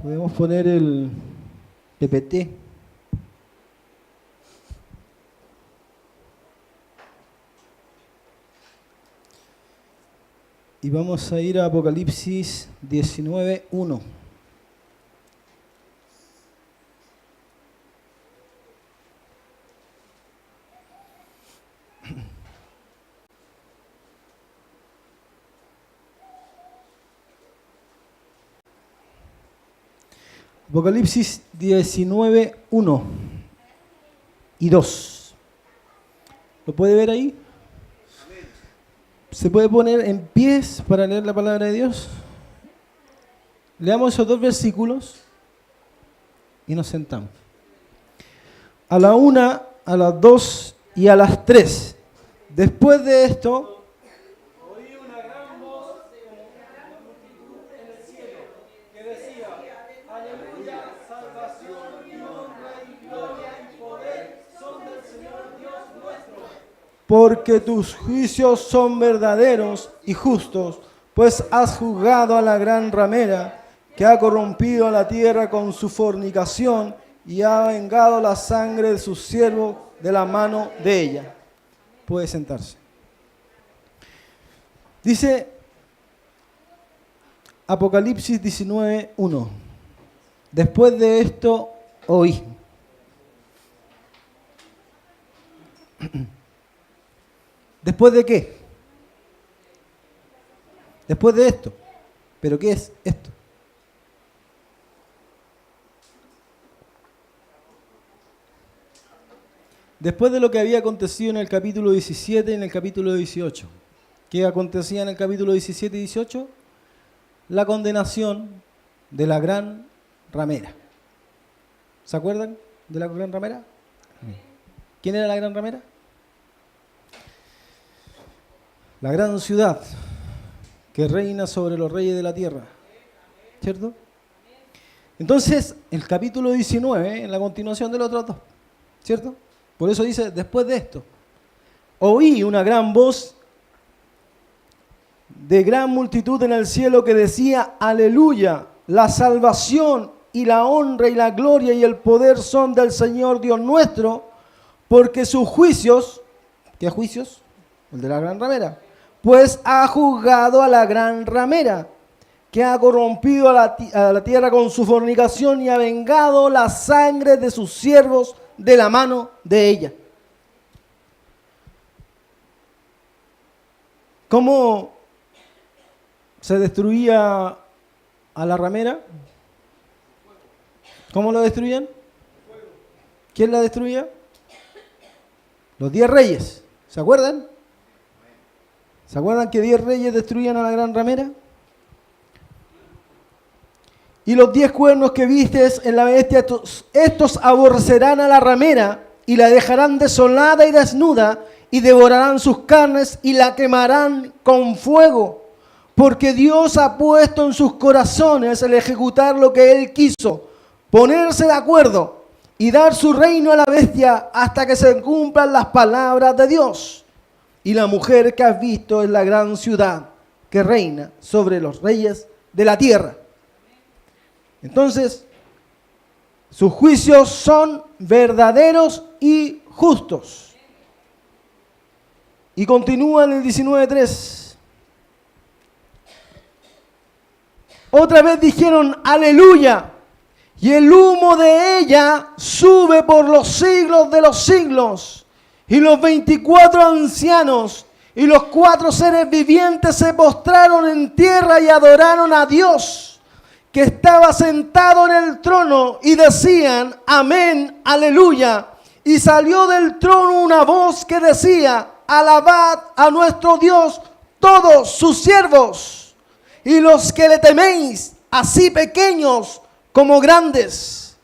Podemos poner el PPT. Y vamos a ir a Apocalipsis 19:1. Apocalipsis 19:1 y 2. ¿Lo puede ver ahí? ¿Se puede poner en pies para leer la palabra de Dios? Leamos esos dos versículos y nos sentamos. A la 1, a las 2 y a las 3. Después de esto, oí una gran voz como una multitud en el cielo que decía: Aleluya, salvación y honra y gloria y poder son del Señor Dios nuestro. Porque tus juicios son verdaderos y justos, pues has juzgado a la gran ramera que ha corrompido a la tierra con su fornicación y ha vengado la sangre de sus siervos de la mano de ella. Puede sentarse. Dice Apocalipsis 19:1. Después de esto oí. ¿Después de qué? Después de esto. ¿Pero qué es esto? Después de lo que había acontecido en el capítulo 17 y en el capítulo 18. ¿Qué acontecía en el capítulo 17 y 18? La condenación de la gran ramera. ¿Se acuerdan de la gran ramera? ¿Quién era la gran ramera? La gran ciudad que reina sobre los reyes de la tierra. ¿Cierto? Entonces, el capítulo 19, en la continuación de los otros dos. ¿Cierto? Por eso dice, después de esto, oí una gran voz de gran multitud en el cielo que decía: Aleluya, la salvación y la honra y la gloria y el poder son del Señor Dios nuestro, porque sus juicios, ¿qué juicios? El de la gran ramera. Pues ha juzgado a la gran ramera, que ha corrompido a la tierra con su fornicación y ha vengado la sangre de sus siervos de la mano de ella. ¿Cómo se destruía a la ramera? ¿Cómo lo destruían? ¿Quién la destruía? Los 10 reyes. ¿Se acuerdan? ¿Se acuerdan que 10 reyes destruían a la gran ramera? Y los 10 cuernos que vistes en la bestia, estos aborrecerán a la ramera y la dejarán desolada y desnuda y devorarán sus carnes y la quemarán con fuego. Porque Dios ha puesto en sus corazones el ejecutar lo que Él quiso, ponerse de acuerdo y dar su reino a la bestia hasta que se cumplan las palabras de Dios. Y la mujer que has visto es la gran ciudad que reina sobre los reyes de la tierra. Entonces, sus juicios son verdaderos y justos. Y continúa en el 19:3. Otra vez dijeron: Aleluya, y el humo de ella sube por los siglos de los siglos. Y los 24 ancianos y los 4 seres vivientes se postraron en tierra y adoraron a Dios, que estaba sentado en el trono, y decían: Amén, aleluya. Y salió del trono una voz que decía: Alabad a nuestro Dios todos sus siervos, y los que le teméis, así pequeños como grandes.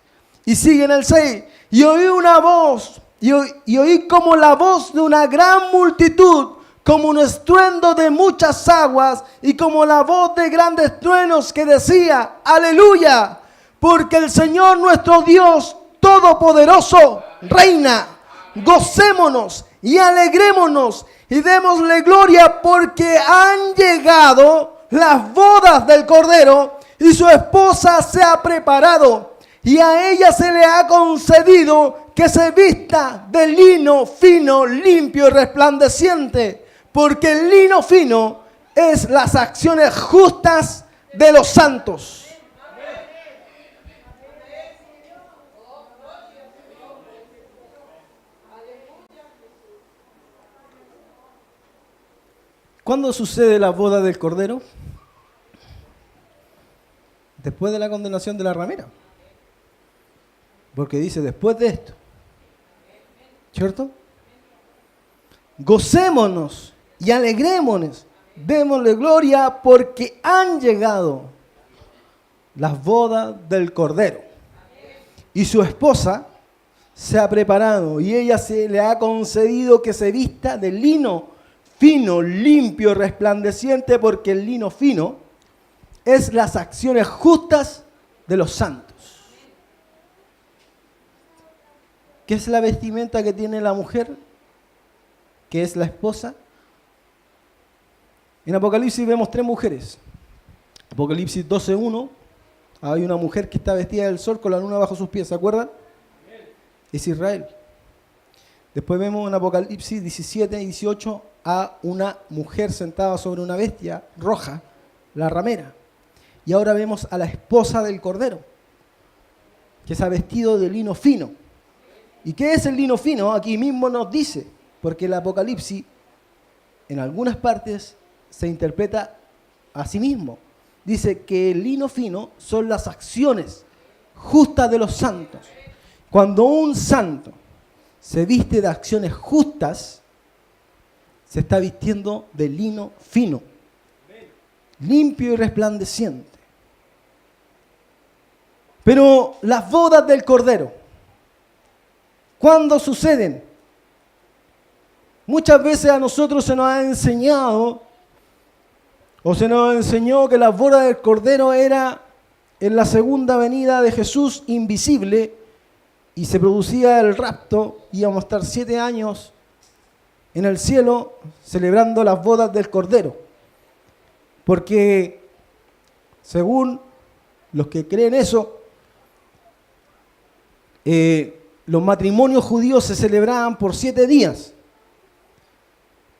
Y sigue en el 6. Y oí una voz, y oí como la voz de una gran multitud, como un estruendo de muchas aguas, y como la voz de grandes truenos que decía: Aleluya, porque el Señor nuestro Dios Todopoderoso reina. Gocémonos y alegrémonos y démosle gloria, porque han llegado las bodas del Cordero, y su esposa se ha preparado, y a ella se le ha concedido que se vista de lino fino, limpio y resplandeciente, porque el lino fino es las acciones justas de los santos. ¿Cuándo sucede la boda del Cordero? Después de la condenación de la ramera. Porque dice después de esto. ¿Cierto? Gocémonos y alegrémonos. Démosle gloria porque han llegado las bodas del Cordero. Y su esposa se ha preparado y ella se le ha concedido que se vista de lino fino, limpio, resplandeciente, porque el lino fino es las acciones justas de los santos. ¿Qué es la vestimenta que tiene la mujer? ¿Qué es la esposa? En Apocalipsis vemos 3 mujeres. Apocalipsis 12:1, hay una mujer que está vestida del sol con la luna bajo sus pies, ¿se acuerdan? Es Israel. Después vemos en Apocalipsis 17 y 18 a una mujer sentada sobre una bestia roja, la ramera. Y ahora vemos a la esposa del Cordero, que se ha vestido de lino fino. ¿Y qué es el lino fino? Aquí mismo nos dice, porque el Apocalipsis en algunas partes se interpreta a sí mismo. Dice que el lino fino son las acciones justas de los santos. Cuando un santo se viste de acciones justas, se está vistiendo de lino fino, limpio y resplandeciente. Pero las bodas del Cordero, ¿cuándo suceden? Muchas veces a nosotros se nos ha enseñado, o se nos enseñó que las bodas del Cordero era en la segunda venida de Jesús invisible, y se producía el rapto, íbamos a estar 7 años en el cielo celebrando las bodas del Cordero. Porque según los que creen eso, los matrimonios judíos se celebraban por 7 días.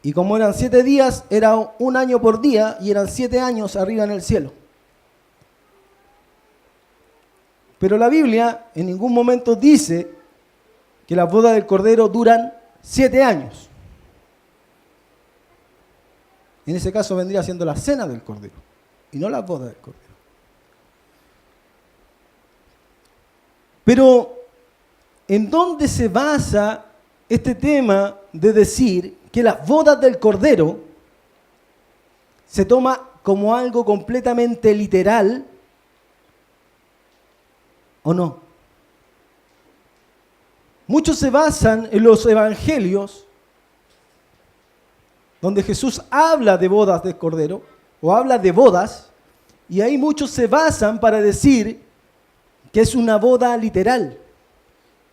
Y como eran 7 días, era 1 año por día y eran 7 años arriba en el cielo. Pero la Biblia en ningún momento dice que las bodas del Cordero duran 7 años. En ese caso vendría siendo la cena del Cordero y no las bodas del Cordero. Pero, ¿en dónde se basa este tema de decir que las bodas del Cordero se toma como algo completamente literal o no? Muchos se basan en los evangelios donde Jesús habla de bodas del Cordero o habla de bodas, y ahí muchos se basan para decir que es una boda literal.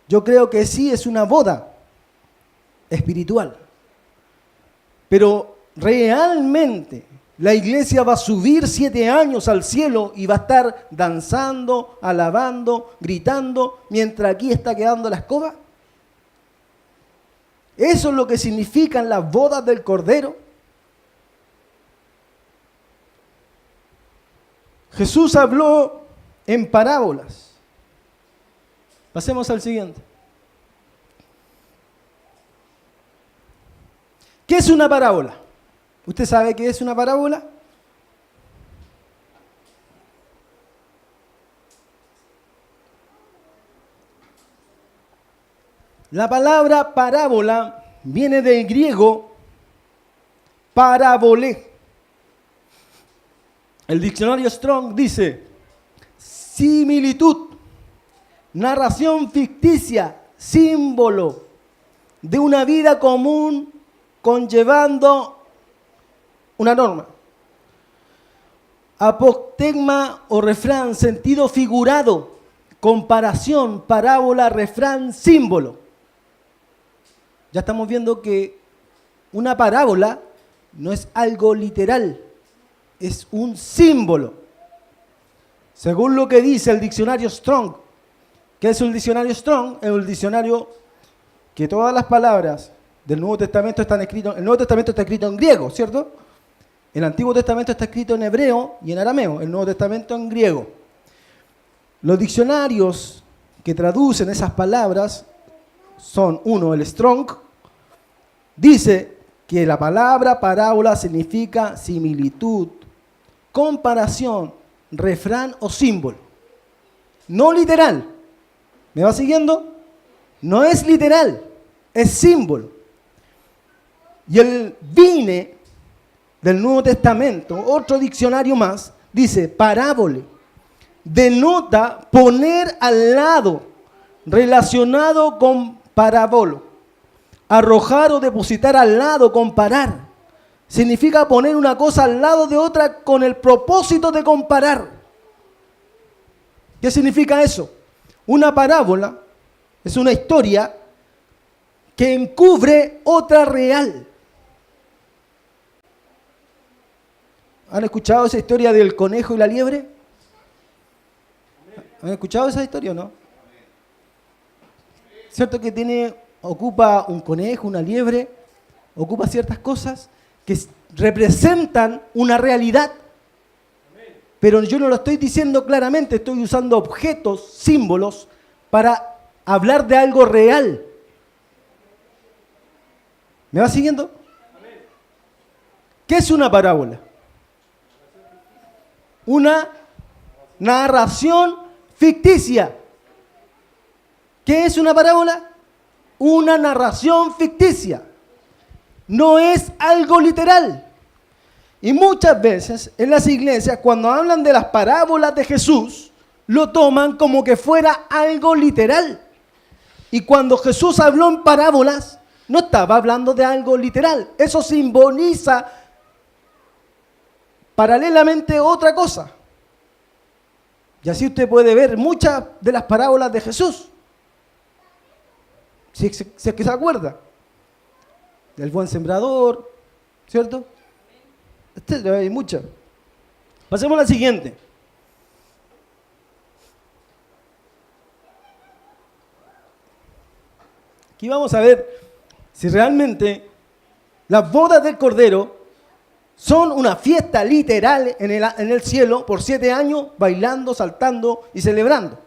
Yo creo que sí es una boda espiritual. Pero realmente la iglesia va a subir 7 años al cielo y va a estar danzando, alabando, gritando, mientras aquí está quedando la escoba. ¿Eso es lo que significan las bodas del Cordero? Jesús habló en parábolas. Pasemos al siguiente. ¿Qué es una parábola? ¿Usted sabe qué es una parábola? La palabra parábola viene del griego parabolé. El diccionario Strong dice: similitud, narración ficticia, símbolo de una vida común conllevando una norma. Apotegma o refrán, sentido figurado, comparación, parábola, refrán, símbolo. Ya estamos viendo que una parábola no es algo literal, es un símbolo. Según lo que dice el diccionario Strong. ¿Qué es el diccionario Strong? Es un diccionario que todas las palabras del Nuevo Testamento están escritas. El Nuevo Testamento está escrito en griego, ¿cierto? El Antiguo Testamento está escrito en hebreo y en arameo. El Nuevo Testamento en griego. Los diccionarios que traducen esas palabras son, uno, el Strong, dice que la palabra parábola significa similitud, comparación, refrán o símbolo. No literal. ¿Me va siguiendo? No es literal, es símbolo. Y el Vine del Nuevo Testamento, otro diccionario más, dice parábole. Denota poner al lado, relacionado con parábolo. Arrojar o depositar al lado, comparar. Significa poner una cosa al lado de otra con el propósito de comparar. ¿Qué significa eso? Una parábola es una historia que encubre otra real. ¿Han escuchado esa historia del conejo y la liebre? ¿Han escuchado esa historia o no? ¿Cierto que ocupa un conejo, una liebre, ocupa ciertas cosas que representan una realidad? Pero yo no lo estoy diciendo claramente, estoy usando objetos, símbolos, para hablar de algo real. ¿Me va siguiendo? ¿Qué es una parábola? Una narración ficticia. ¿Qué es una parábola? Una narración ficticia. No es algo literal. Y muchas veces en las iglesias, cuando hablan de las parábolas de Jesús, lo toman como que fuera algo literal. Y cuando Jesús habló en parábolas, no estaba hablando de algo literal. Eso simboliza paralelamente otra cosa. Y así usted puede ver muchas de las parábolas de Jesús. Si es que se acuerda. Del buen sembrador, ¿cierto? Hay muchas. Pasemos a la siguiente. Aquí vamos a ver si realmente las bodas del Cordero son una fiesta literal en el cielo por 7 años, bailando, saltando y celebrando.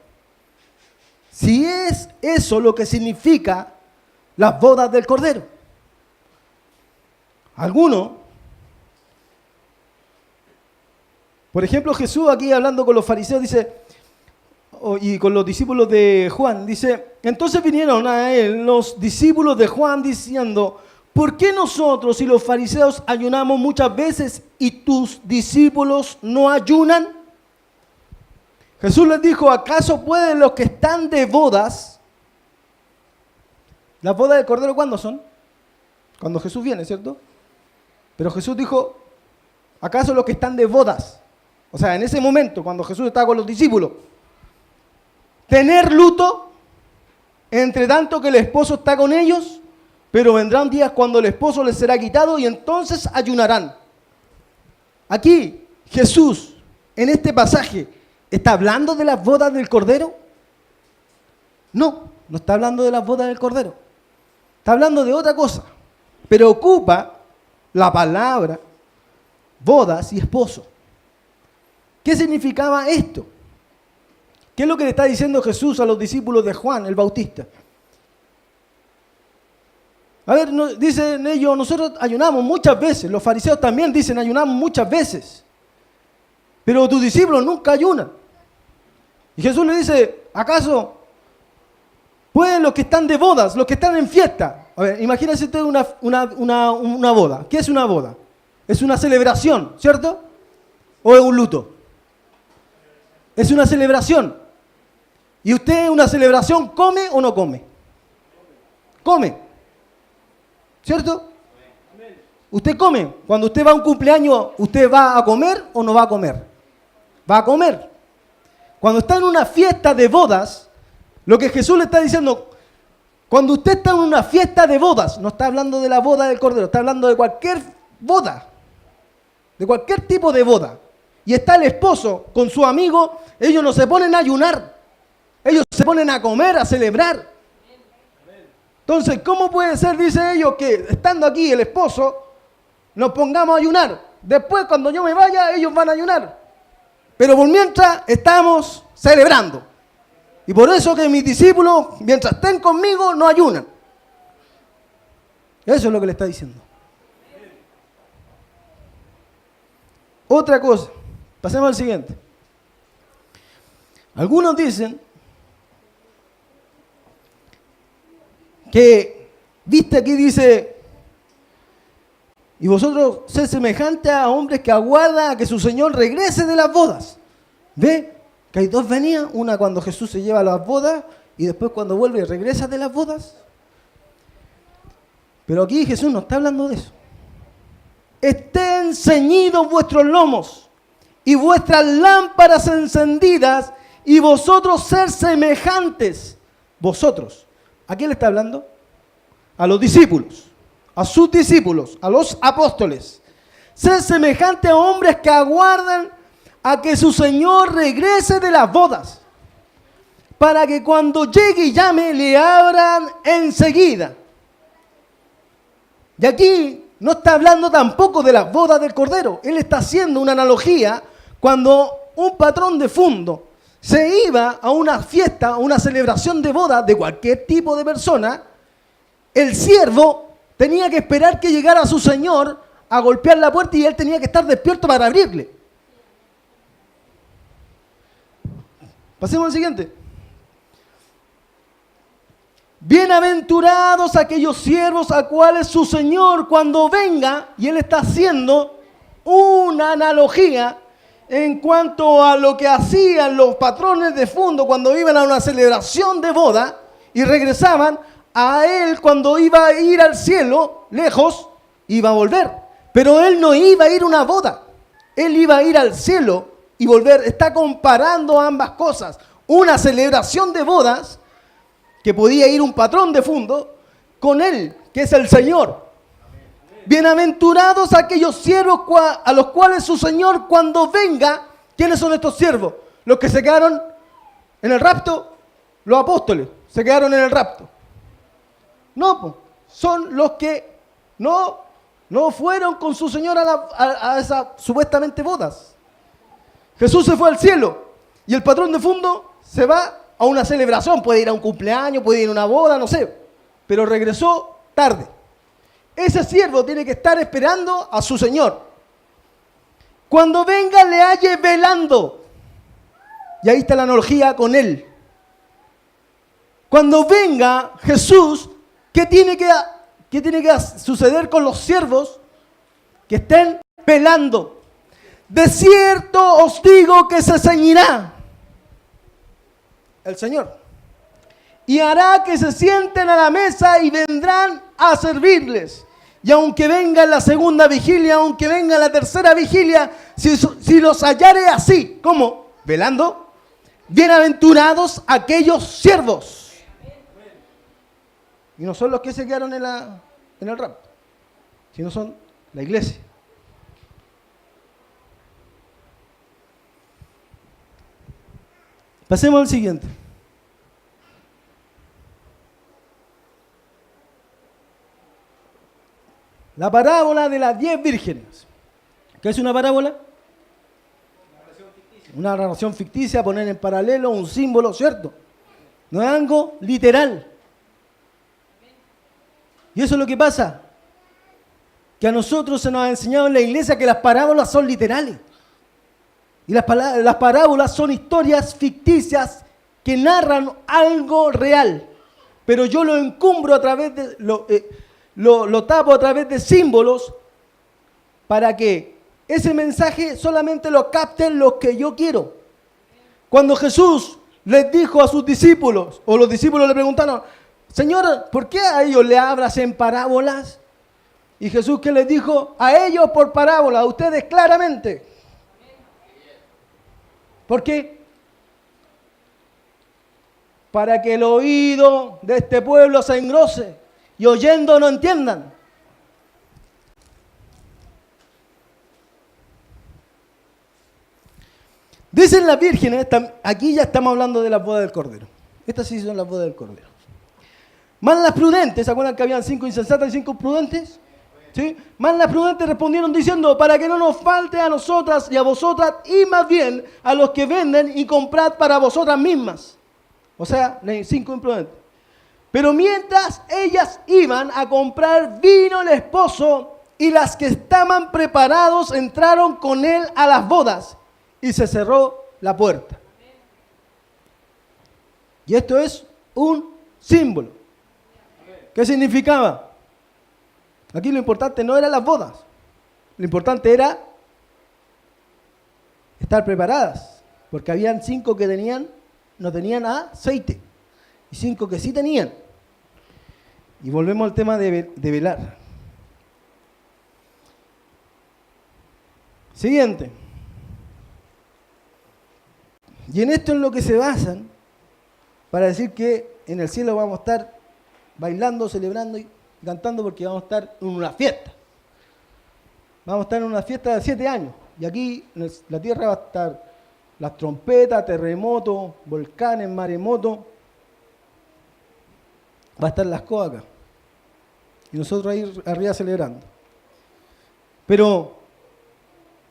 Si es eso lo que significa las bodas del Cordero. Algunos, por ejemplo, Jesús aquí hablando con los fariseos dice, y con los discípulos de Juan, dice, entonces vinieron a él los discípulos de Juan diciendo, ¿por qué nosotros y los fariseos ayunamos muchas veces y tus discípulos no ayunan? Jesús les dijo, ¿acaso pueden los que están de bodas? ¿Las bodas del Cordero cuándo son? Cuando Jesús viene, ¿cierto? Pero Jesús dijo, ¿acaso los que están de bodas? O sea, en ese momento, cuando Jesús estaba con los discípulos, tener luto, entre tanto que el esposo está con ellos, pero vendrán días cuando el esposo les será quitado y entonces ayunarán. Aquí, Jesús, en este pasaje, ¿está hablando de las bodas del Cordero? No, no está hablando de las bodas del Cordero. Está hablando de otra cosa, pero ocupa la palabra bodas y esposo. ¿Qué significaba esto? ¿Qué es lo que le está diciendo Jesús a los discípulos de Juan el Bautista? A ver, dicen ellos, nosotros ayunamos muchas veces, los fariseos también dicen ayunamos muchas veces, pero tus discípulos nunca ayunan. Y Jesús le dice, ¿acaso pueden los que están de bodas, los que están en fiesta? A ver, imagínense usted una boda. ¿Qué es una boda? Es una celebración, ¿cierto? ¿O es un luto? Es una celebración. ¿Y usted en una celebración come o no come? Come. ¿Cierto? Usted come. Cuando usted va a un cumpleaños, ¿usted va a comer o no va a comer? Va a comer. Cuando está en una fiesta de bodas, lo que Jesús le está diciendo, cuando usted está en una fiesta de bodas, no está hablando de la boda del Cordero, está hablando de cualquier boda, de cualquier tipo de boda. y está el esposo con su amigo, ellos no se ponen a ayunar, ellos se ponen a comer, a celebrar. Entonces, ¿cómo puede ser, dice ellos, que estando aquí el esposo, nos pongamos a ayunar? Después, cuando yo me vaya, ellos van a ayunar. Pero por mientras estamos celebrando. Y por eso que mis discípulos, mientras estén conmigo, no ayunan. Eso es lo que le está diciendo. Otra cosa, pasemos al siguiente. Algunos dicen que, viste aquí dice, y vosotros sed semejantes a hombres que aguardan a que su Señor regrese de las bodas. ¿Ve? Que hay dos venidas, una cuando Jesús se lleva a las bodas y después cuando vuelve y regresa de las bodas. Pero aquí Jesús no está hablando de eso. Estén ceñidos vuestros lomos y vuestras lámparas encendidas y vosotros ser semejantes. Vosotros. ¿A quién le está hablando? A los discípulos, a sus discípulos, a los apóstoles. Ser semejante a hombres que aguardan a que su Señor regrese de las bodas, para que cuando llegue y llame, le abran enseguida. Y aquí no está hablando tampoco de las bodas del Cordero. Él está haciendo una analogía cuando un patrón de fundo se iba a una fiesta, a una celebración de boda de cualquier tipo de persona. El siervo tenía que esperar que llegara su señor a golpear la puerta y él tenía que estar despierto para abrirle. Pasemos al siguiente. Bienaventurados aquellos siervos a cuales su señor cuando venga, y él está haciendo una analogía en cuanto a lo que hacían los patrones de fondo cuando iban a una celebración de boda y regresaban. A él cuando iba a ir al cielo, lejos, iba a volver. Pero él no iba a ir a una boda. Él iba a ir al cielo y volver. Está comparando ambas cosas. Una celebración de bodas, que podía ir un patrón de fondo, con él, que es el Señor. Bienaventurados aquellos siervos a los cuales su Señor cuando venga. ¿Quiénes son estos siervos? Los que se quedaron en el rapto, los apóstoles, se quedaron en el rapto. No, son los que no fueron con su Señor a esas supuestamente bodas. Jesús se fue al cielo y el patrón de fondo se va a una celebración, puede ir a un cumpleaños, puede ir a una boda, no sé, pero regresó tarde. Ese siervo tiene que estar esperando a su Señor. Cuando venga le halle velando. Y ahí está la analogía con él. Cuando venga Jesús, ¿qué tiene que suceder con los siervos que estén velando? De cierto os digo que se ceñirá el Señor y hará que se sienten a la mesa y vendrán a servirles. Y aunque venga en la segunda vigilia, aunque venga en la tercera vigilia, si los hallare así, ¿cómo? Velando, bienaventurados aquellos siervos. Y no son los que se quedaron en el rapto, sino son la iglesia. Pasemos al siguiente. La parábola de las 10 vírgenes. ¿Qué es una parábola? Una narración ficticia, poner en paralelo un símbolo, ¿cierto? No es algo literal. Y eso es lo que pasa, que a nosotros se nos ha enseñado en la iglesia que las parábolas son literales. Y las parábolas son historias ficticias que narran algo real. Pero yo lo encumbro a través de, lo tapo a través de símbolos para que ese mensaje solamente lo capten los que yo quiero. Cuando Jesús les dijo a sus discípulos, o los discípulos le preguntaron, Señor, ¿por qué a ellos le hablas en parábolas? Y Jesús, ¿qué les dijo? A ellos por parábola, a ustedes claramente. ¿Por qué? Para que el oído de este pueblo se engrose y oyendo no entiendan. Dicen las vírgenes, aquí ya estamos hablando de las bodas del Cordero. Estas sí son las bodas del Cordero. Más las prudentes, ¿se acuerdan que habían 5 insensatas y 5 prudentes? ¿Sí? Más las prudentes respondieron diciendo, para que no nos falte a nosotras y a vosotras, y más bien a los que venden y comprad para vosotras mismas. O sea, 5 imprudentes. Pero mientras ellas iban a comprar, vino el esposo, y las que estaban preparados entraron con él a las bodas, y se cerró la puerta. Y esto es un símbolo. ¿Qué significaba? Aquí lo importante no eran las bodas. Lo importante era estar preparadas. Porque habían 5 que no tenían aceite. Y 5 que sí tenían. Y volvemos al tema de velar. Siguiente. Y en esto es lo que se basan para decir que en el cielo vamos a estar bailando, celebrando y cantando, porque vamos a estar en una fiesta. Vamos a estar en una fiesta de 7 años. Y aquí en la tierra va a estar las trompetas, terremotos, volcanes, maremotos. Va a estar las cosas acá. Y nosotros ahí arriba celebrando. Pero,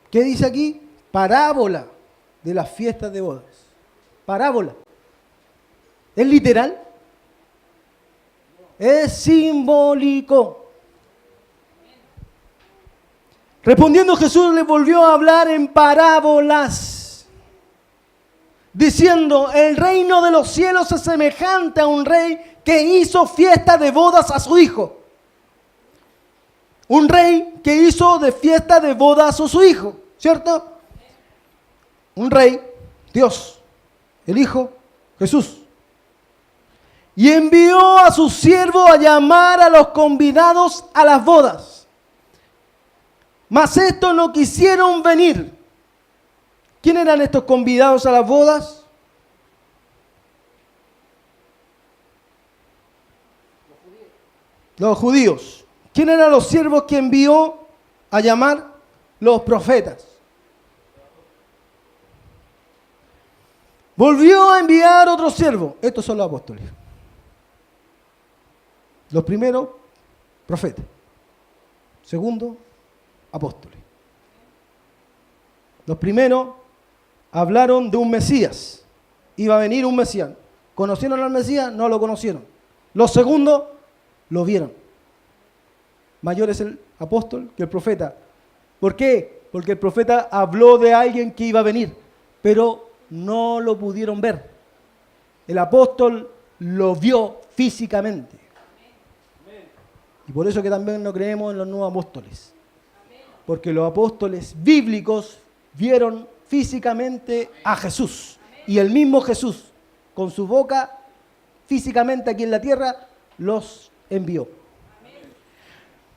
¿qué dice aquí? Parábola de las fiestas de bodas. Parábola. ¿Es literal? Es simbólico. Respondiendo Jesús les volvió a hablar en parábolas, diciendo, el reino de los cielos es semejante a un rey que hizo fiesta de bodas a su hijo. Un rey que hizo de fiesta de bodas a su hijo, ¿cierto? Un rey, Dios, el Hijo, Jesús. Y envió a su siervo a llamar a los convidados a las bodas. Mas estos no quisieron venir. ¿Quién eran estos convidados a las bodas? Los judíos. ¿Quién eran los siervos que envió a llamar? Los profetas. Volvió a enviar otro siervo. Estos son los apóstoles. Los primeros, profetas. Segundo, apóstoles. Los primeros hablaron de un Mesías. Iba a venir un Mesías. ¿Conocieron al Mesías? No lo conocieron. Los segundos lo vieron. Mayor es el apóstol que el profeta. ¿Por qué? Porque el profeta habló de alguien que iba a venir, pero no lo pudieron ver. El apóstol lo vio físicamente. Y por eso que también no creemos en los nuevos apóstoles. Porque los apóstoles bíblicos vieron físicamente a Jesús. Y el mismo Jesús, con su boca, físicamente aquí en la tierra, los envió.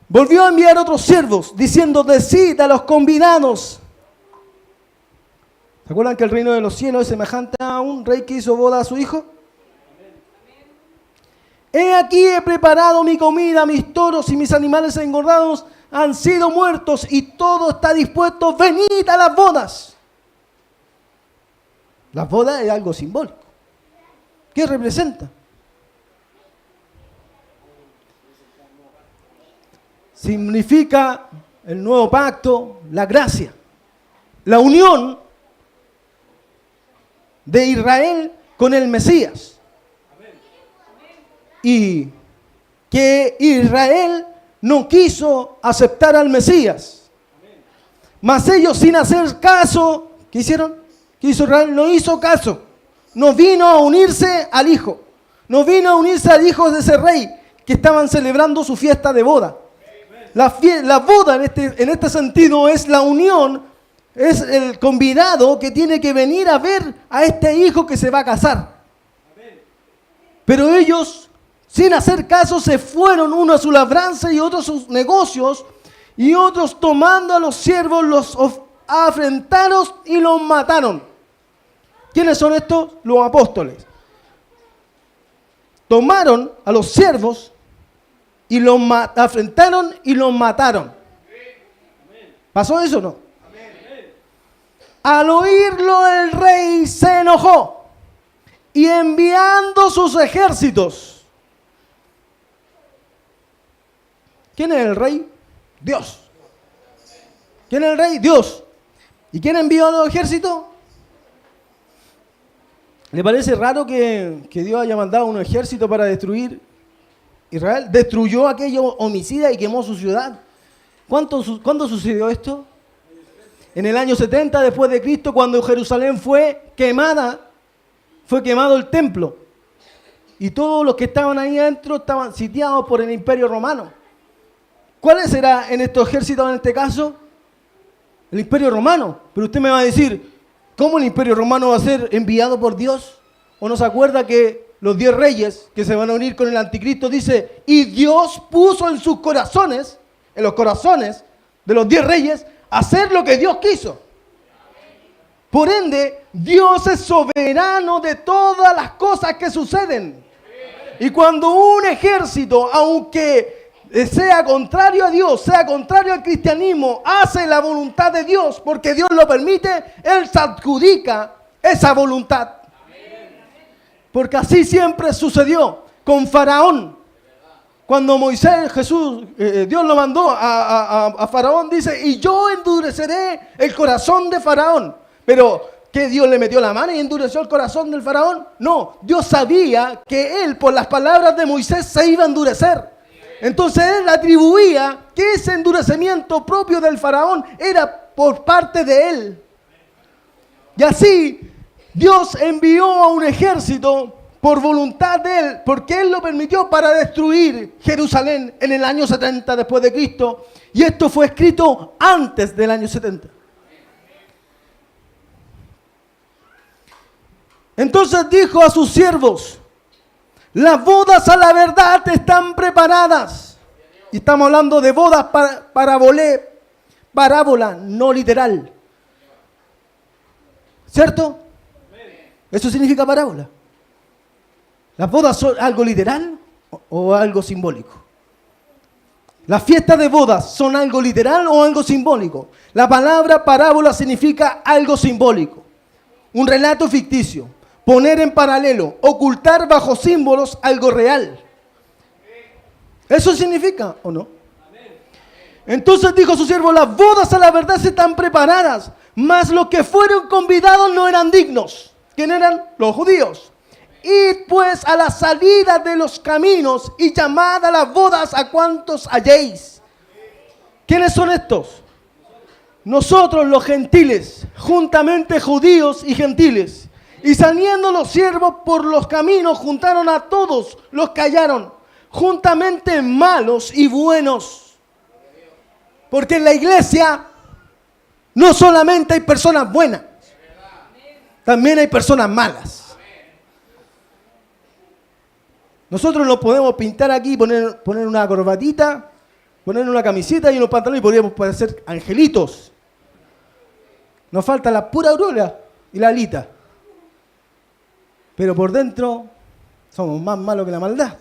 Volvió a enviar otros siervos, diciendo, decid a los convidados. ¿Se acuerdan que el reino de los cielos es semejante a un rey que hizo boda a su hijo? He aquí he preparado mi comida, mis toros y mis animales engordados han sido muertos y todo está dispuesto. Venid a las bodas. Las bodas es algo simbólico. ¿Qué representa? Significa el nuevo pacto, la gracia, la unión de Israel con el Mesías. Y que Israel no quiso aceptar al Mesías. Mas ellos, sin hacer caso, ¿qué hicieron? ¿Qué hizo Israel? No hizo caso. No vino a unirse al Hijo. No vino a unirse al Hijo de ese rey que estaban celebrando su fiesta de boda. La boda en este sentido es la unión, es el convidado que tiene que venir a ver a este hijo que se va a casar. Pero ellos, sin hacer caso, se fueron, uno a su labranza y otros a sus negocios, y otros tomando a los siervos los afrentaron y los mataron. ¿Quiénes son estos? Los apóstoles. Tomaron a los siervos y los afrentaron y los mataron. ¿Pasó eso o no? Al oírlo el rey se enojó y enviando sus ejércitos. ¿Quién es el rey? Dios. ¿Quién es el rey? Dios. ¿Y quién envió a los ejércitos? ¿Le parece raro que Dios haya mandado un ejército para destruir Israel? Destruyó aquello homicida y quemó su ciudad. ¿Cuándo sucedió esto? En el año 70 después de Cristo, cuando Jerusalén fue quemada, fue quemado el templo. Y todos los que estaban ahí adentro estaban sitiados por el Imperio Romano. ¿Cuál será en estos ejércitos en este caso? El Imperio Romano. Pero usted me va a decir, ¿cómo el Imperio Romano va a ser enviado por Dios? ¿O no se acuerda que los 10 reyes que se van a unir con el anticristo dice, y Dios puso en sus corazones, en los corazones de los 10 reyes, hacer lo que Dios quiso? Por ende, Dios es soberano de todas las cosas que suceden. Y cuando un ejército, aunque sea contrario a Dios, sea contrario al cristianismo, hace la voluntad de Dios, porque Dios lo permite, Él se adjudica esa voluntad. Porque así siempre sucedió con Faraón. Cuando Moisés, Dios lo mandó a Faraón, dice, y yo endureceré el corazón de Faraón. Pero, ¿qué? ¿Dios le metió la mano y endureció el corazón del Faraón? No, Dios sabía que él, por las palabras de Moisés, se iba a endurecer. Entonces él atribuía que ese endurecimiento propio del Faraón era por parte de él. Y así Dios envió a un ejército por voluntad de él, porque él lo permitió para destruir Jerusalén en el año 70 después de Cristo. Y esto fue escrito antes del año 70. Entonces dijo a sus siervos, las bodas a la verdad están preparadas. Y estamos hablando de bodas parábola, no literal. ¿Cierto? Eso significa parábola. ¿Las bodas son algo literal o algo simbólico? ¿Las fiestas de bodas son algo literal o algo simbólico? La palabra parábola significa algo simbólico. Un relato ficticio. Poner en paralelo, ocultar bajo símbolos algo real. ¿Eso significa o no? Entonces dijo su siervo, las bodas a la verdad están preparadas, mas los que fueron convidados no eran dignos. ¿Quién eran? Los judíos. Id pues a la salida de los caminos y llamad a las bodas a cuantos halléis. ¿Quiénes son estos? Nosotros los gentiles, juntamente judíos y gentiles. Y saliendo los siervos por los caminos, juntaron a todos los que hallaron, juntamente malos y buenos. Porque en la iglesia no solamente hay personas buenas, también hay personas malas. Nosotros nos podemos pintar aquí, poner una corbatita, poner una camiseta y unos pantalones y podríamos parecer angelitos. Nos falta la pura aurora y la alita. Pero por dentro somos más malos que la maldad.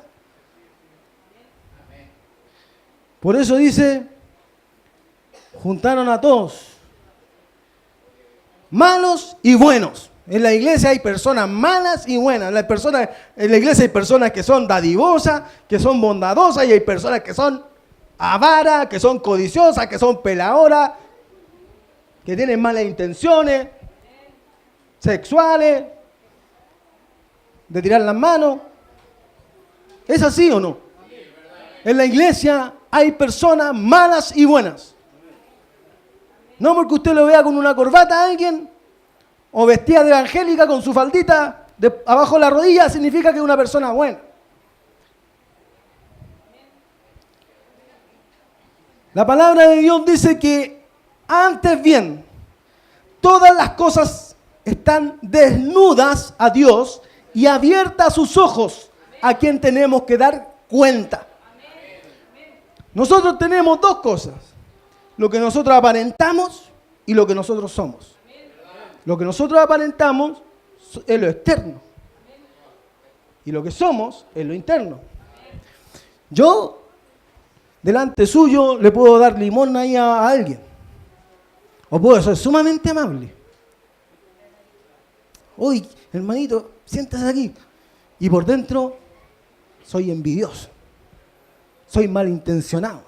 Por eso dice, juntaron a todos, malos y buenos. En la iglesia hay personas malas y buenas. En la iglesia hay personas que son dadivosas, que son bondadosas, y hay personas que son avaras, que son codiciosas, que son peladoras, que tienen malas intenciones sexuales, de tirar las manos. ¿Es así o no? En la iglesia hay personas malas y buenas. No porque usted lo vea con una corbata a alguien o vestida de evangélica con su faldita abajo de la rodilla significa que es una persona buena. La palabra de Dios dice que antes bien todas las cosas están desnudas a Dios y abierta a sus ojos, a quien tenemos que dar cuenta. Nosotros tenemos dos cosas, lo que nosotros aparentamos y lo que nosotros somos. Lo que nosotros aparentamos es lo externo y lo que somos es lo interno. Yo, delante suyo, le puedo dar limón ahí a alguien, o puedo ser sumamente amable, Uy, hermanito, siéntese aquí. Y por dentro soy envidioso. Soy malintencionado.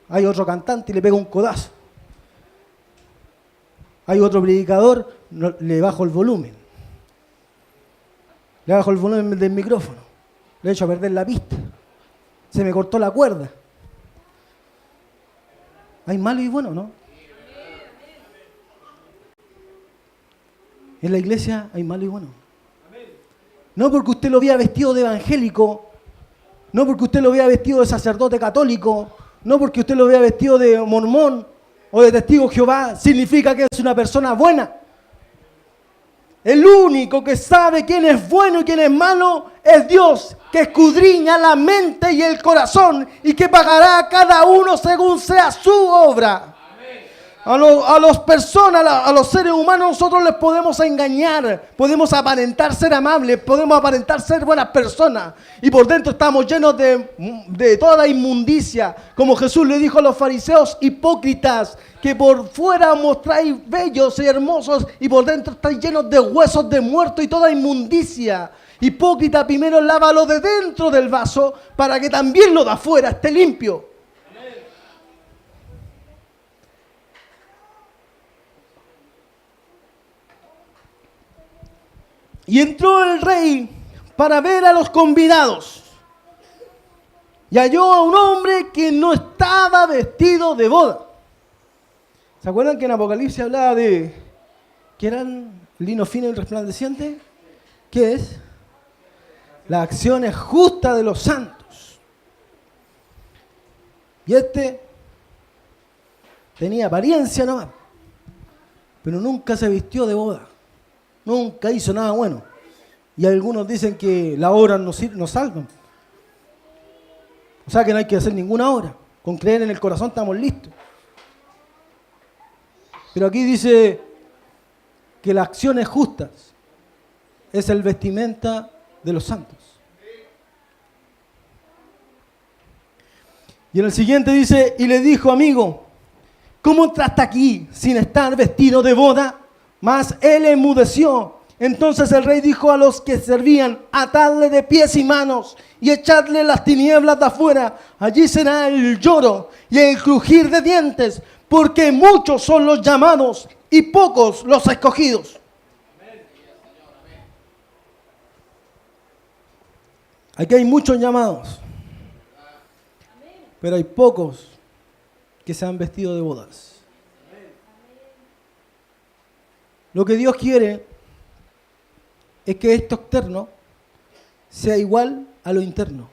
Hay otro cantante y le pego un codazo. Hay otro predicador, le bajo el volumen. Le bajo el volumen del micrófono. Le echo a perder la pista. Se me cortó la cuerda. Hay malo y bueno, ¿no? En la iglesia hay malo y bueno. No porque usted lo vea vestido de evangélico, no porque usted lo vea vestido de sacerdote católico, no porque usted lo vea vestido de mormón o de testigo de Jehová, significa que es una persona buena. El único que sabe quién es bueno y quién es malo es Dios, que escudriña la mente y el corazón y que pagará a cada uno según sea su obra. A las personas, a los seres humanos, nosotros les podemos engañar, podemos aparentar ser amables, podemos aparentar ser buenas personas y por dentro estamos llenos de toda inmundicia, como Jesús le dijo a los fariseos hipócritas, que por fuera mostráis bellos y hermosos y por dentro estáis llenos de huesos de muerto y toda inmundicia. Hipócrita, primero lávalo de dentro del vaso para que también lo de afuera esté limpio. Y entró el rey para ver a los convidados. Y halló a un hombre que no estaba vestido de boda. ¿Se acuerdan que en Apocalipsis hablaba de que eran lino fino y resplandeciente? ¿Qué es? La acción es justa de los santos. Y este tenía apariencia nomás, pero nunca se vistió de boda. Nunca hizo nada bueno. Y algunos dicen que las obras no salvan. O sea que no hay que hacer ninguna obra. Con creer en el corazón estamos listos. Pero aquí dice que las acciones justas es el vestimenta de los santos. Y en el siguiente dice, y le dijo, amigo, ¿cómo entraste aquí sin estar vestido de boda? Mas él enmudeció. Entonces el rey dijo a los que servían, atadle de pies y manos y echadle las tinieblas de afuera. Allí será el lloro y el crujir de dientes, porque muchos son los llamados y pocos los escogidos. Aquí hay muchos llamados, pero hay pocos que se han vestido de bodas. Lo que Dios quiere es que esto externo sea igual a lo interno.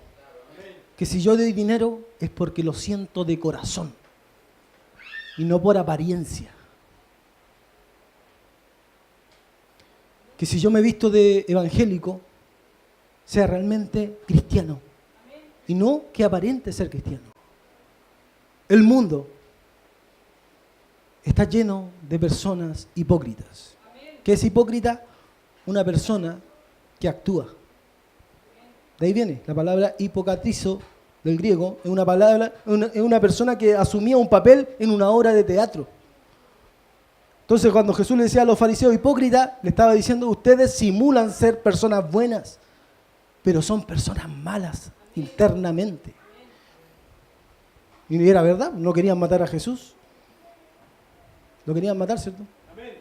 Que si yo doy dinero es porque lo siento de corazón y no por apariencia. Que si yo me visto de evangélico sea realmente cristiano y no que aparente ser cristiano. El mundo está lleno de personas hipócritas. ¿Qué es hipócrita? Una persona que actúa. De ahí viene la palabra hipocatrizo del griego. Es una persona que asumía un papel en una obra de teatro. Entonces cuando Jesús le decía a los fariseos hipócritas, le estaba diciendo, ustedes simulan ser personas buenas, pero son personas malas internamente. Y era verdad, no querían matar a Jesús. Lo querían matar, ¿cierto? Amén.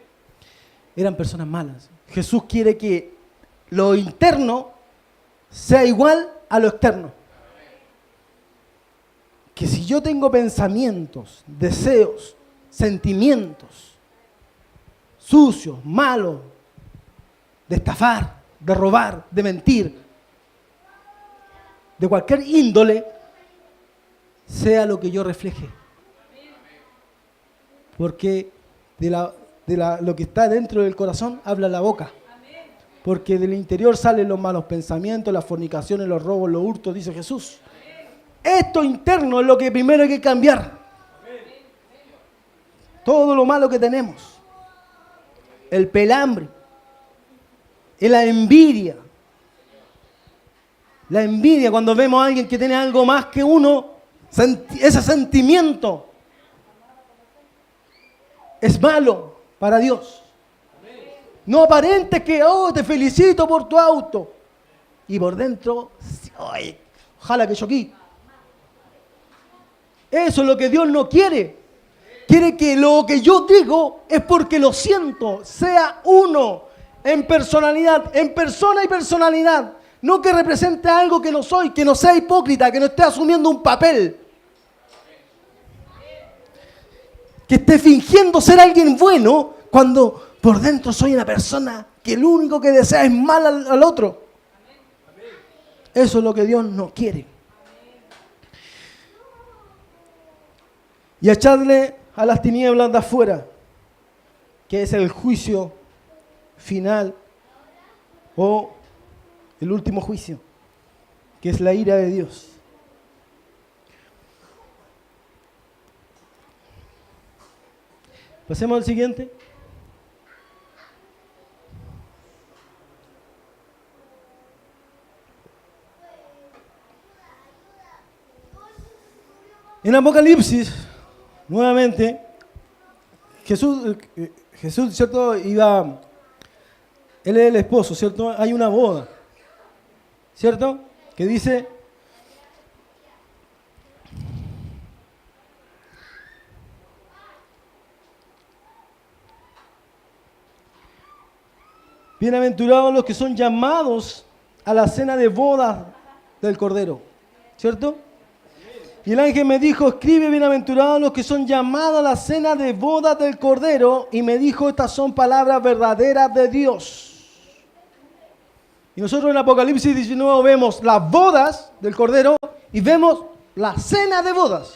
Eran personas malas. Jesús quiere que lo interno sea igual a lo externo. Amén. Que si yo tengo pensamientos, deseos, sentimientos sucios, malos, de estafar, de robar, de mentir, de cualquier índole, sea lo que yo refleje. Porque lo que está dentro del corazón habla la boca. Porque del interior salen los malos pensamientos, las fornicaciones, los robos, los hurtos, dice Jesús. Esto interno es lo que primero hay que cambiar. Todo lo malo que tenemos. El pelambre. La envidia. La envidia cuando vemos a alguien que tiene algo más que uno, ese sentimiento es malo para Dios. No aparentes que, oh, te felicito por tu auto. Y por dentro, ay, ojalá que choquí. Eso es lo que Dios no quiere. Quiere que lo que yo digo es porque lo siento. Sea uno en personalidad, en persona y personalidad. No que represente algo que no soy, que no sea hipócrita, que no esté asumiendo un papel. Que esté fingiendo ser alguien bueno cuando por dentro soy una persona que lo único que desea es mal al otro. Eso es lo que Dios no quiere. Y echarle a las tinieblas de afuera, que es el juicio final o el último juicio, que es la ira de Dios. Pasemos al siguiente. En Apocalipsis, nuevamente, Jesús, ¿cierto? Él es el esposo, ¿cierto? Hay una boda, ¿cierto? Que dice, bienaventurados los que son llamados a la cena de boda del Cordero, ¿cierto? Y el ángel me dijo, escribe, bienaventurados los que son llamados a la cena de boda del Cordero. Y me dijo, estas son palabras verdaderas de Dios. Y nosotros en Apocalipsis 19 vemos las bodas del Cordero y vemos la cena de bodas.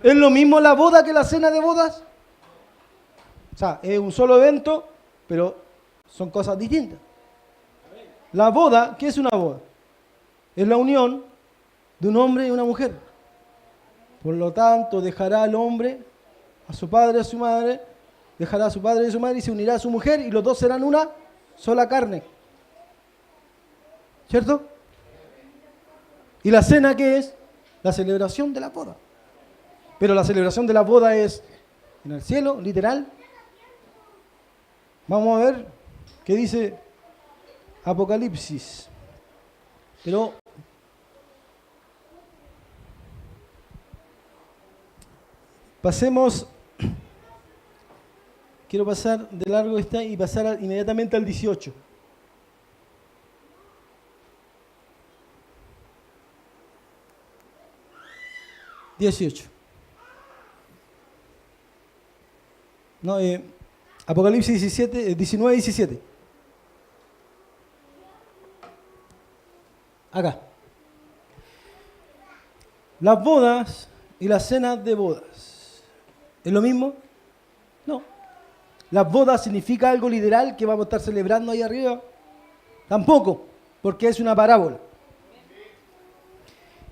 ¿Es lo mismo la boda que la cena de bodas? O sea, es un solo evento, pero son cosas distintas. La boda, ¿qué es una boda? Es la unión de un hombre y una mujer. Por lo tanto, dejará al hombre a su padre y a su madre, dejará a su padre y a su madre y se unirá a su mujer y los dos serán una sola carne. ¿Cierto? ¿Y la cena qué es? La celebración de la boda. Pero la celebración de la boda es en el cielo, literal. Vamos a ver qué dice Apocalipsis. Pero pasemos, quiero pasar de largo esta y pasar inmediatamente al 18. No, Apocalipsis 19 y 17. Acá. Las bodas y las cenas de bodas. ¿Es lo mismo? No. ¿Las bodas significa algo literal que vamos a estar celebrando ahí arriba? Tampoco, porque es una parábola.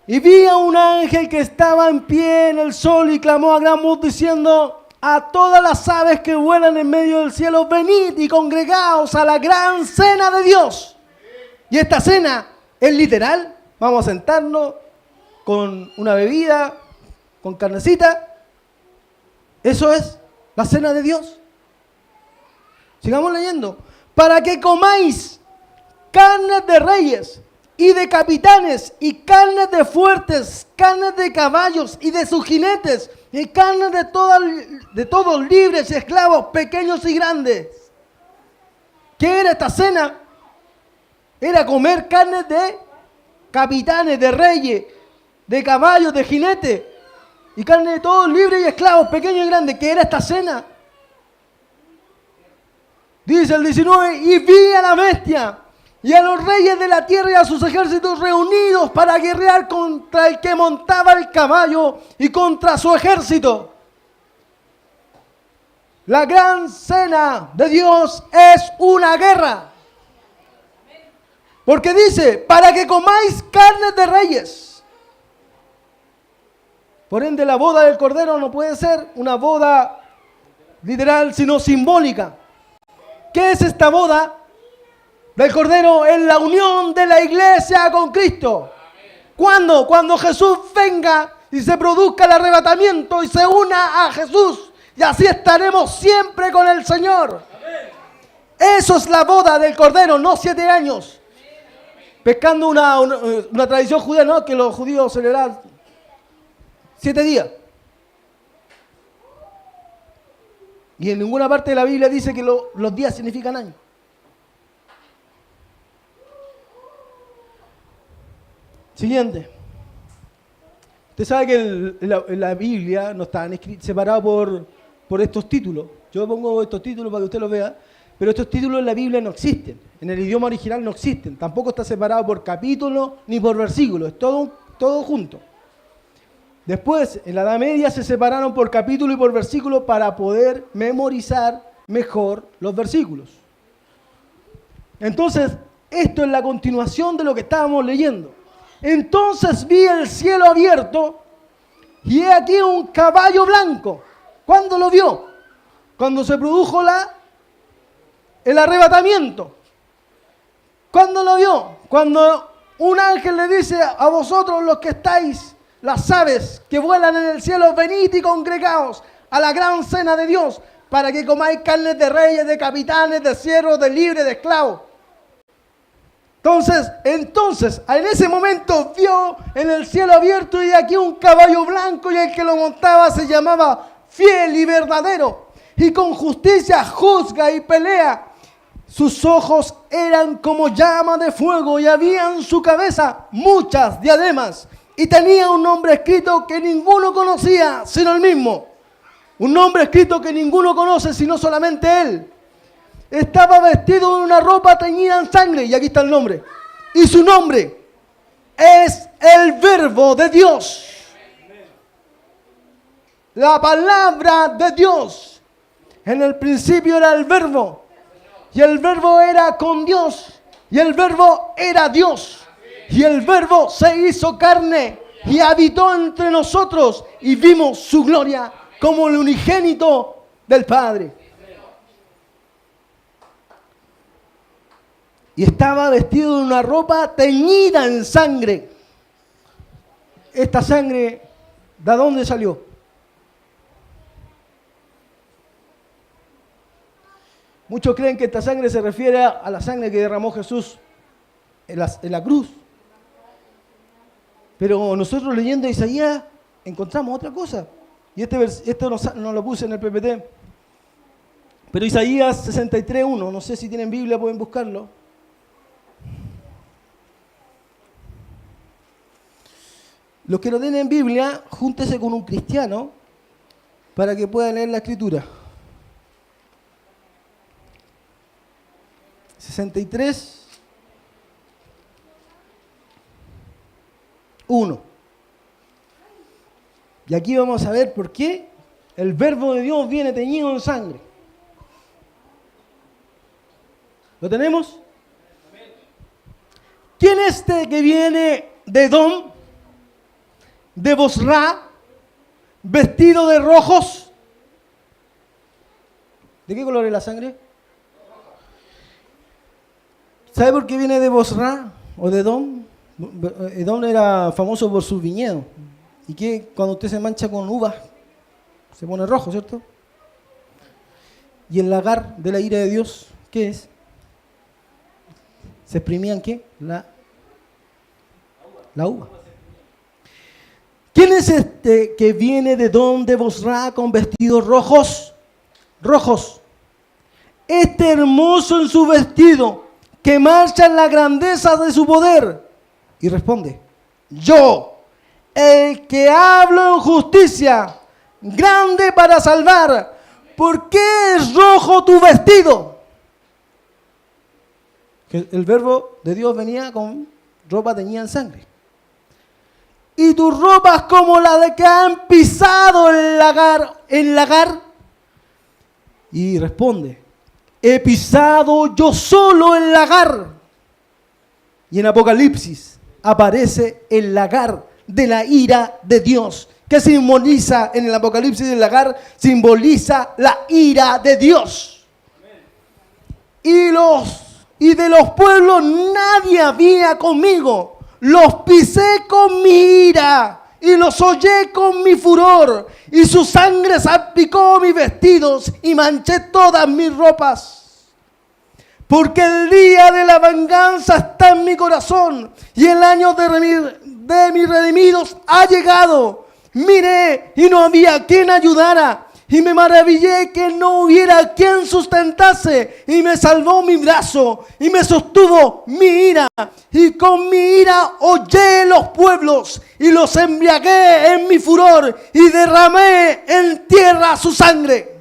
Y vi a un ángel que estaba en pie en el sol y clamó a gran voz diciendo: a todas las aves que vuelan en medio del cielo, venid y congregaos a la gran cena de Dios. Y esta cena es literal. Vamos a sentarnos con una bebida, con carnecita. Eso es la cena de Dios. Sigamos leyendo. Para que comáis carnes de reyes y de capitanes, y carnes de fuertes, carnes de caballos y de sus jinetes, y carnes de todos libres y esclavos, pequeños y grandes. ¿Qué era esta cena? Era comer carnes de capitanes, de reyes, de caballos, de jinetes, y carne de todos libres y esclavos, pequeños y grandes. ¿Qué era esta cena? Dice el 19, y vi a la bestia y a los reyes de la tierra y a sus ejércitos reunidos para guerrear contra el que montaba el caballo y contra su ejército. La gran cena de Dios es una guerra. Porque dice, para que comáis carnes de reyes. Por ende, la boda del Cordero no puede ser una boda literal, sino simbólica. ¿Qué es esta boda del Cordero? Es la unión de la iglesia con Cristo. ¿Cuándo? Cuando Jesús venga y se produzca el arrebatamiento y se una a Jesús. Y así estaremos siempre con el Señor. Eso es la boda del Cordero, no 7 años. Pescando una tradición judía, ¿no? Que los judíos celebran 7 días. Y en ninguna parte de la Biblia dice que los días significan años. Siguiente. Usted sabe que en la Biblia no están separados por estos títulos. Yo pongo estos títulos para que usted los vea, pero estos títulos en la Biblia no existen. En el idioma original no existen. Tampoco está separado por capítulo ni por versículo. Es todo junto. Después, en la Edad Media se separaron por capítulo y por versículo para poder memorizar mejor los versículos. Entonces, esto es la continuación de lo que estábamos leyendo. Entonces vi el cielo abierto y he aquí un caballo blanco. ¿Cuándo lo vio? Cuando se produjo el arrebatamiento. ¿Cuándo lo vio? Cuando un ángel le dice a vosotros los que estáis, las aves que vuelan en el cielo, venid y congregaos a la gran cena de Dios para que comáis carnes de reyes, de capitanes, de siervos, de libres, de esclavos. Entonces, en ese momento vio en el cielo abierto y aquí un caballo blanco y el que lo montaba se llamaba Fiel y Verdadero y con justicia juzga y pelea. Sus ojos eran como llama de fuego y había en su cabeza muchas diademas y tenía un nombre escrito que ninguno conocía sino él mismo. Un nombre escrito que ninguno conoce sino solamente él. Estaba vestido de una ropa teñida en sangre, y aquí está el nombre. Y su nombre es el Verbo de Dios. La palabra de Dios. En el principio era el Verbo. Y el Verbo era con Dios. Y el Verbo era Dios. Y el Verbo se hizo carne y habitó entre nosotros. Y vimos su gloria como el unigénito del Padre. Y estaba vestido de una ropa teñida en sangre. Esta sangre, ¿de dónde salió? Muchos creen que esta sangre se refiere a la sangre que derramó Jesús en la cruz. Pero nosotros leyendo Isaías encontramos otra cosa. Y esto no lo puse en el PPT. Pero Isaías 63:1, no sé si tienen Biblia, pueden buscarlo. Los que no tienen Biblia, júntese con un cristiano para que puedan leer la Escritura. 63:1. Y aquí vamos a ver por qué el Verbo de Dios viene teñido en sangre. ¿Lo tenemos? ¿Quién es este que viene de Edom, de Bosra, vestido de rojos? ¿De qué color es la sangre? ¿Sabe por qué viene de Bosra o de Edom? Edom era famoso por sus viñedos. Y que cuando usted se mancha con uvas, se pone rojo, ¿cierto? Y el lagar de la ira de Dios, ¿qué es? ¿Se exprimían qué? La uva. ¿Quién es este que viene de donde Bosra con vestidos rojos? Rojos. Este hermoso en su vestido, que marcha en la grandeza de su poder. Y responde, yo, el que hablo en justicia, grande para salvar. ¿Por qué es rojo tu vestido? El Verbo de Dios venía con ropa teñida en sangre. Y tus ropas como la de que han pisado el lagar. Y responde, he pisado yo solo el lagar. Y en Apocalipsis aparece el lagar de la ira de Dios. ¿Qué simboliza en el Apocalipsis del lagar? Simboliza la ira de Dios. Y de los pueblos nadie había conmigo. Los pisé con mi ira y los hollé con mi furor. Y su sangre salpicó mis vestidos y manché todas mis ropas. porque el día de la venganza está en mi corazón y el año de mis redimidos ha llegado. Miré y no había quien ayudara y me maravillé que no hubiera quien sustentase y me salvó mi brazo y me sostuvo mi ira y con mi ira hollé los pueblos y los embriagué en mi furor y derramé en tierra su sangre.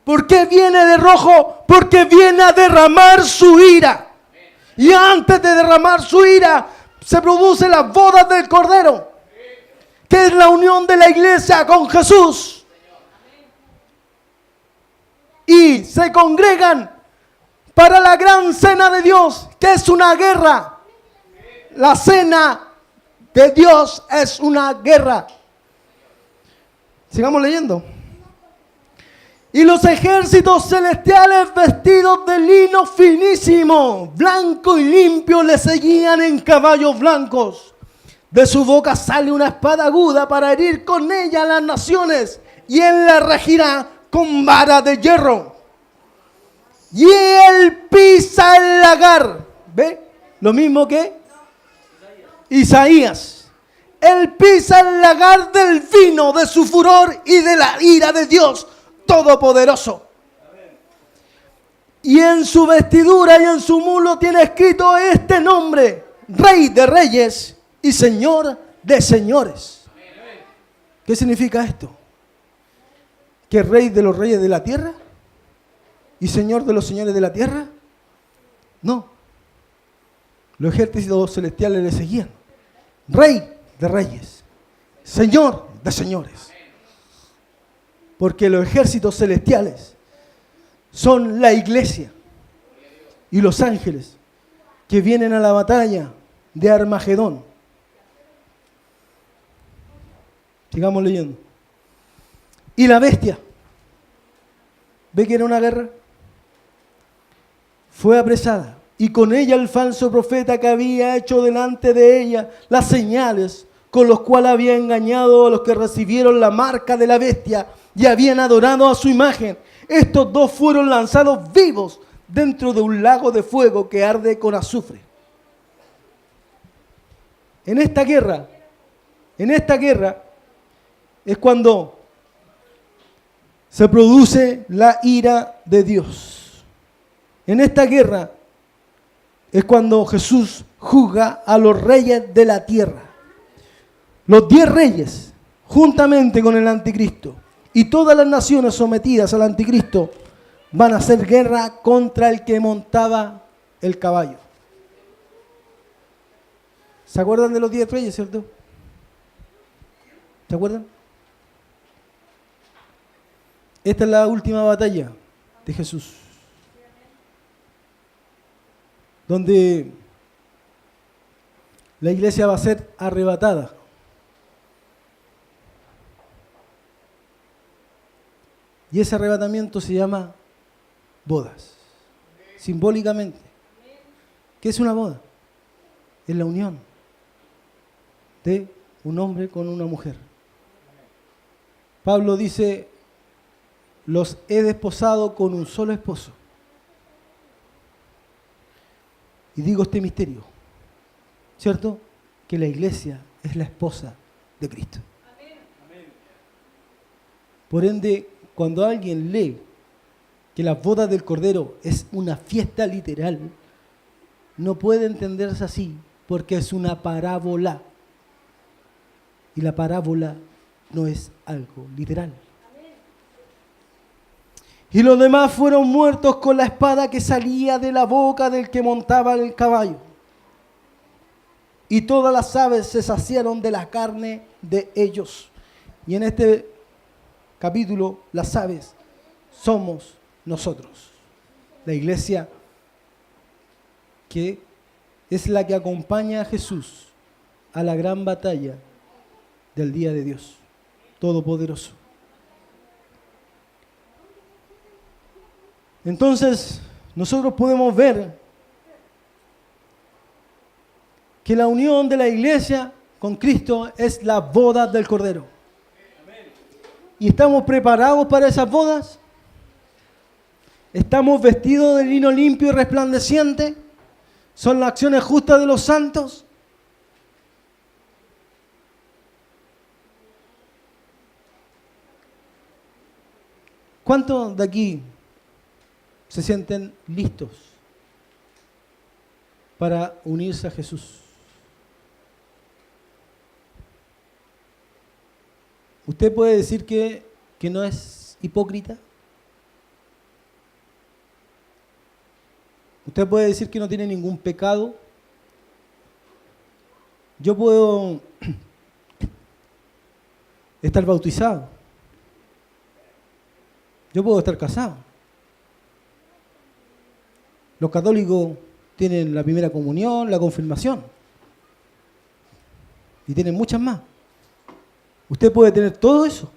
¿Por qué viene de rojo? Porque viene a derramar su ira. Y antes de derramar su ira, se produce la boda del Cordero, que es la unión de la iglesia con Jesús. Y se congregan para la gran cena de Dios, que es una guerra. La cena de Dios es una guerra. Sigamos leyendo. Y los ejércitos celestiales vestidos de lino finísimo, blanco y limpio, le seguían en caballos blancos. De su boca sale una espada aguda para herir con ella a las naciones, y él la regirá con vara de hierro. Y él pisa el lagar. ¿Ve? Lo mismo que Isaías. Él pisa el lagar del vino de su furor y de la ira de Dios Todopoderoso. Y en su vestidura y en su mulo tiene escrito este nombre: Rey de Reyes y Señor de Señores. ¿Qué significa esto? ¿Que Rey de los Reyes de la tierra y Señor de los Señores de la tierra? No. Los ejércitos celestiales le seguían: Rey de Reyes, Señor de Señores. Porque los ejércitos celestiales son la iglesia y los ángeles que vienen a la batalla de Armagedón. Sigamos leyendo. Y la bestia, ¿ve que era una guerra? Fue apresada, y con ella el falso profeta que había hecho delante de ella las señales con los cuales había engañado a los que recibieron la marca de la bestia y habían adorado a su imagen. Estos dos fueron lanzados vivos dentro de un lago de fuego que arde con azufre. En esta guerra es cuando se produce la ira de Dios. En esta guerra es cuando Jesús juzga a los reyes de la tierra. Los 10 reyes, juntamente con el anticristo, y todas las naciones sometidas al anticristo, van a hacer guerra contra el que montaba el caballo. ¿Se acuerdan de los 10 reyes, cierto? ¿Se acuerdan? Esta es la última batalla de Jesús, donde la iglesia va a ser arrebatada. Y ese arrebatamiento se llama bodas, simbólicamente. ¿Qué es una boda? Es la unión de un hombre con una mujer. Pablo dice: los he desposado con un solo esposo. Y digo este misterio, ¿cierto? Que la iglesia es la esposa de Cristo. Por ende, cuando alguien lee que la boda del Cordero es una fiesta literal, no puede entenderse así, porque es una parábola. Y la parábola no es algo literal. Y los demás fueron muertos con la espada que salía de la boca del que montaba el caballo. Y todas las aves se saciaron de la carne de ellos. Y en este capítulo, las aves somos nosotros, la iglesia, que es la que acompaña a Jesús a la gran batalla del día de Dios Todopoderoso. Entonces, nosotros podemos ver que la unión de la iglesia con Cristo es la boda del Cordero. ¿Y estamos preparados para esas bodas? ¿Estamos vestidos de lino limpio y resplandeciente? ¿Son las acciones justas de los santos? ¿Cuántos de aquí se sienten listos para unirse a Jesús? ¿Usted puede decir que no es hipócrita? ¿Usted puede decir que no tiene ningún pecado? Yo puedo estar bautizado. Yo puedo estar casado. Los católicos tienen la primera comunión, la confirmación. Y tienen muchas más. Usted puede tener todo eso.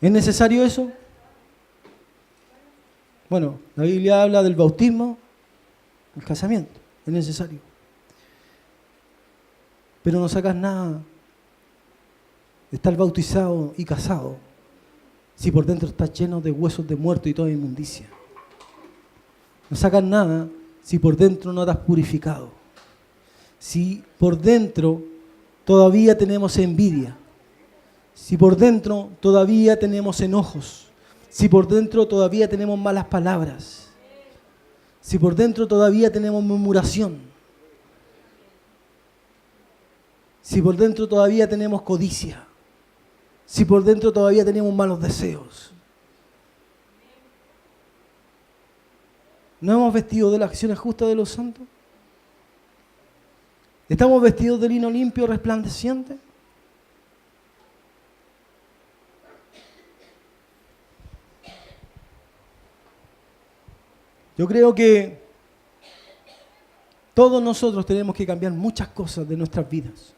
¿Es necesario eso? Bueno, la Biblia habla del bautismo, el casamiento. Es necesario. Pero no sacas nada de estar bautizado y casado si por dentro estás lleno de huesos de muerto y toda inmundicia. No sacas nada si por dentro no te has purificado. Si por dentro todavía tenemos envidia. Si por dentro todavía tenemos enojos. Si por dentro todavía tenemos malas palabras. Si por dentro todavía tenemos murmuración. Si por dentro todavía tenemos codicia. Si por dentro todavía tenemos malos deseos. ¿No hemos vestido de las acciones justas de los santos? ¿Estamos vestidos de lino limpio, resplandeciente? Yo creo que todos nosotros tenemos que cambiar muchas cosas de nuestras vidas.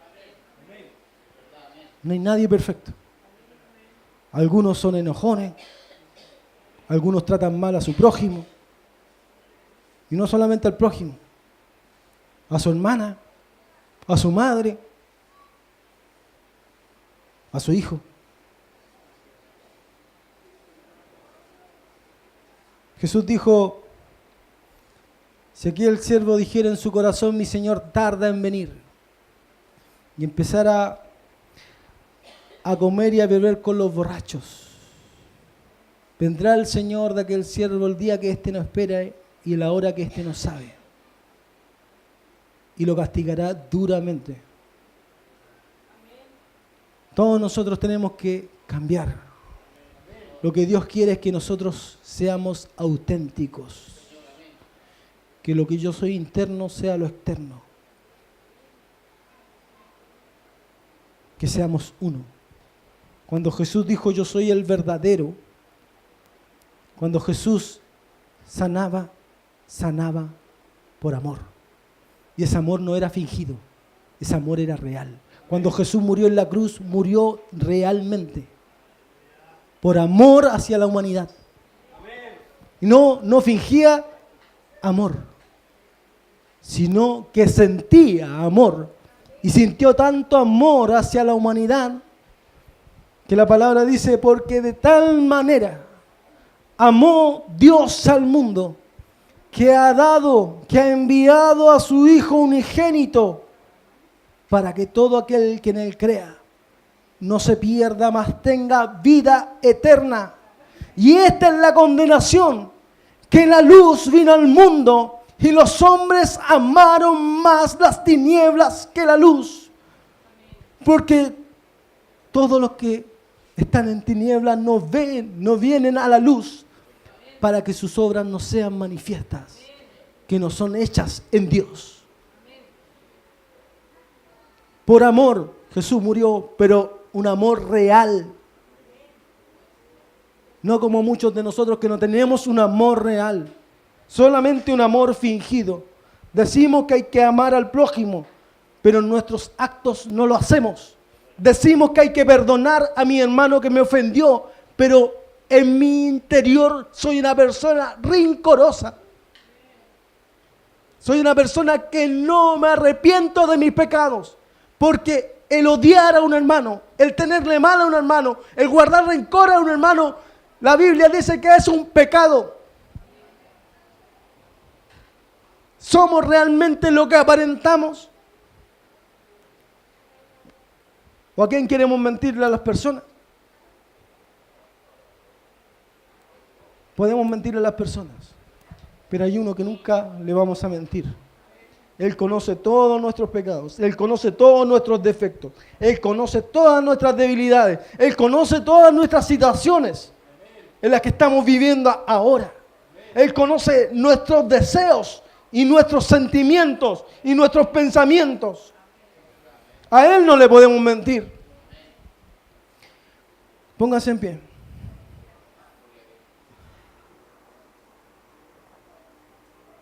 No hay nadie perfecto. Algunos son enojones, algunos tratan mal a su prójimo, y no solamente al prójimo, a su hermana, a su madre, a su hijo. Jesús dijo, si aquí el siervo dijera en su corazón, mi Señor tarda en venir, y empezara a comer y a beber con los borrachos, vendrá el Señor de aquel siervo el día que éste no espera y la hora que éste no sabe, y lo castigará duramente. Todos nosotros tenemos que cambiar. Lo que Dios quiere es que nosotros seamos auténticos, que lo que yo soy interno sea lo externo, que seamos uno. Cuando Jesús dijo yo soy el verdadero, cuando Jesús sanaba por amor. Y ese amor no era fingido, ese amor era real. Cuando Jesús murió en la cruz, murió realmente, por amor hacia la humanidad. Y no fingía amor, sino que sentía amor. Y sintió tanto amor hacia la humanidad, que la palabra dice, porque de tal manera amó Dios al mundo, que ha enviado a su Hijo unigénito, para que todo aquel que en Él crea no se pierda, mas tenga vida eterna. Y esta es la condenación, que la luz vino al mundo, y los hombres amaron más las tinieblas que la luz, porque todos los que están en tinieblas no vienen a la luz, para que sus obras no sean manifiestas, que no son hechas en Dios. Por amor Jesús murió, pero un amor real. No como muchos de nosotros que no tenemos un amor real, solamente un amor fingido. Decimos que hay que amar al prójimo, pero en nuestros actos no lo hacemos. Decimos que hay que perdonar a mi hermano que me ofendió, pero en mi interior soy una persona rencorosa. Soy una persona que no me arrepiento de mis pecados, porque el odiar a un hermano, el tenerle mal a un hermano, el guardar rencor a un hermano, La Biblia dice que es un pecado. ¿Somos realmente lo que aparentamos? ¿O a quién queremos mentirle a las personas? Podemos mentirle a las personas, pero hay uno que nunca le vamos a mentir. Él conoce todos nuestros pecados, Él conoce todos nuestros defectos, Él conoce todas nuestras debilidades, Él conoce todas nuestras situaciones en las que estamos viviendo ahora. Él conoce nuestros deseos y nuestros sentimientos y nuestros pensamientos. A Él no le podemos mentir. Póngase en pie.